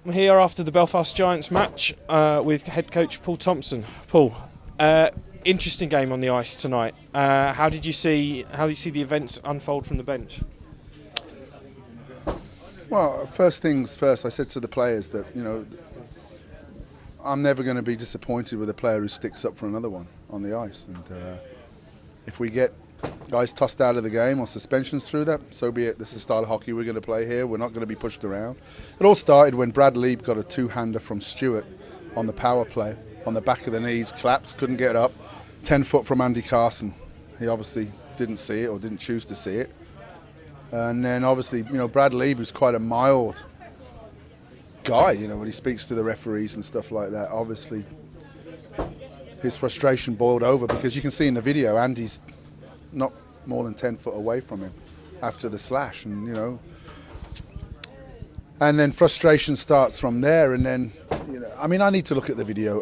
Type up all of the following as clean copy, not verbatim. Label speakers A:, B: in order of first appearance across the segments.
A: I'm here after the Belfast Giants match with head coach Paul Thompson. Paul, interesting game on the ice tonight. How do you see the events unfold from the bench?
B: Well, first things first, I said to the players that, I'm never going to be disappointed with a player who sticks up for another one on the ice. And if we get guys tossed out of the game or suspensions through that, so be it. This is the style of hockey we're going to play here. We're not going to be pushed around. It all started when Brad Lieb got a two-hander from Stewart on the power play. On the back of the knees, collapsed, couldn't get up. 10 foot from Andy Carson. He obviously didn't see it or didn't choose to see it. And then obviously, Brad Lieb, who's quite a mild guy, when he speaks to the referees and stuff like that, obviously his frustration boiled over because you can see in the video Andy's not more than 10 foot away from him after the slash, and then frustration starts from there. And then, I need to look at the video.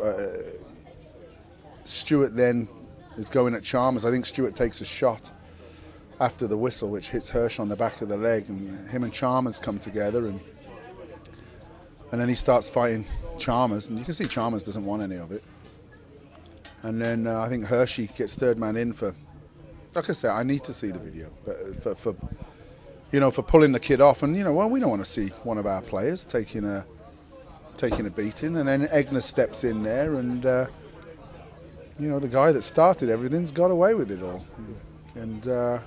B: Stewart then is going at Chalmers. I think Stewart takes a shot after the whistle, which hits Hirsch on the back of the leg, and him and Chalmers come together, and then he starts fighting Chalmers, and you can see Chalmers doesn't want any of it. And then I think Hershey gets third man in for, like I said, I need to see the video, but for pulling the kid off, and we don't want to see one of our players taking a beating, and then Egner steps in there, and the guy that started everything's got away with it all, and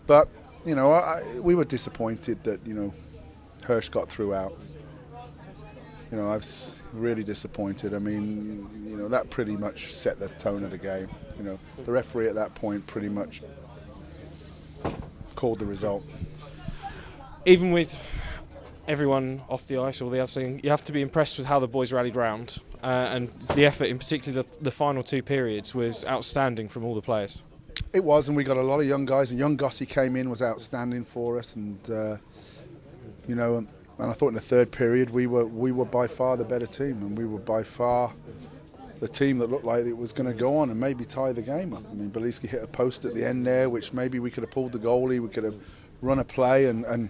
B: but we were disappointed that Hirsch got through out. I was really disappointed. That pretty much set the tone of the game. The referee at that point pretty much called the result.
A: Even with everyone off the ice, all the other thing, you have to be impressed with how the boys rallied round, and the effort, in particular the final two periods, was outstanding from all the players.
B: It was, and we got a lot of young guys. And young Gossie came in, was outstanding for us, and and I thought in the third period we were by far the better team, and we were by far the team that looked like it was going to go on and maybe tie the game up. Belieski hit a post at the end there, which maybe we could have pulled the goalie, we could have run a play and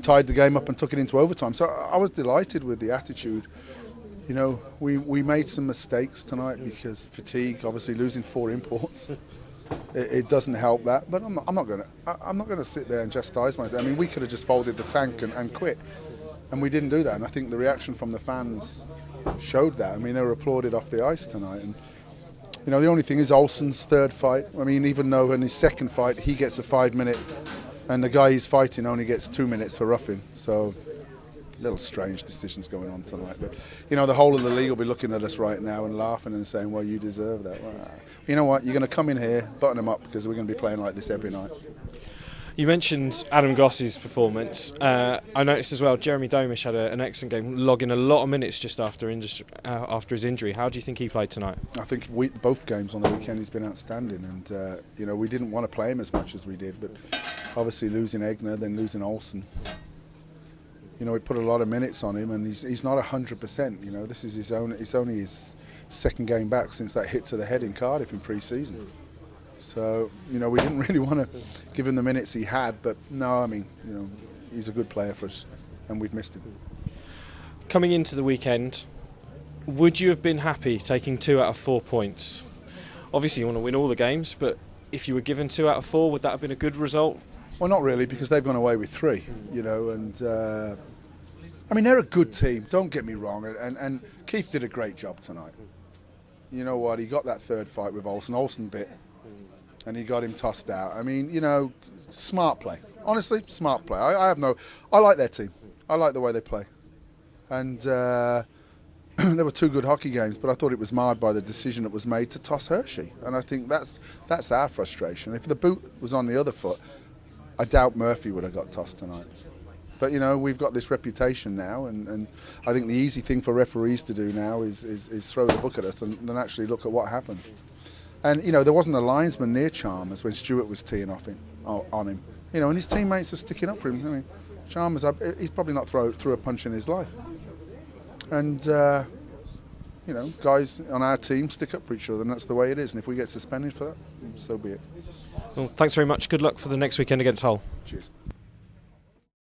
B: tied the game up and took it into overtime. So I was delighted with the attitude. We made some mistakes tonight because fatigue, obviously losing 4 imports. It doesn't help that, but I'm not going to sit there and chastise myself. We could have just folded the tank and quit, and we didn't do that. And I think the reaction from the fans showed that. They were applauded off the ice tonight. And the only thing is Olsen's third fight. Even though in his second fight he gets a 5-minute, and the guy he's fighting only gets 2 minutes for roughing. So little strange decisions going on tonight. But the whole of the league will be looking at us right now and laughing and saying, well, you deserve that. Well, you know what, you're going to come in here, button them up, because we're going to be playing like this every night.
A: You mentioned Adam Gossie's performance. I noticed as well Jeremy Domish had an excellent game, logging a lot of minutes just after his injury. How do you think he played tonight? I think
B: both games on the weekend he's been outstanding, and we didn't want to play him as much as we did, but obviously losing Egner, then losing Olsen, we put a lot of minutes on him, and he's not 100%. This is it's only his second game back since that hit to the head in Cardiff in pre-season. So we didn't really want to give him the minutes he had, but no, he's a good player for us, and we've missed him.
A: Coming into the weekend, would you have been happy taking 2 out of 4 points? Obviously you want to win all the games, but if you were given 2 out of 4, would that have been a good result?
B: Well, not really, because they've gone away with 3, and they're a good team, don't get me wrong, and Keith did a great job tonight. You know what, he got that third fight with Olsen bit, and he got him tossed out. Smart play. Honestly, smart play. I like their team. I like the way they play. And there were 2 good hockey games, but I thought it was marred by the decision that was made to toss Hershey. And I think that's our frustration. If the boot was on the other foot, I doubt Murphy would have got tossed tonight. But we've got this reputation now, and I think the easy thing for referees to do now is throw the book at us and actually look at what happened. And there wasn't a linesman near Chalmers when Stewart was teeing off on him. And his teammates are sticking up for him. Chalmers, he's probably not threw a punch in his life. And guys on our team stick up for each other, and that's the way it is. And if we get suspended for that, so be it.
A: Well, thanks very much. Good luck for the next weekend against Hull.
B: Cheers.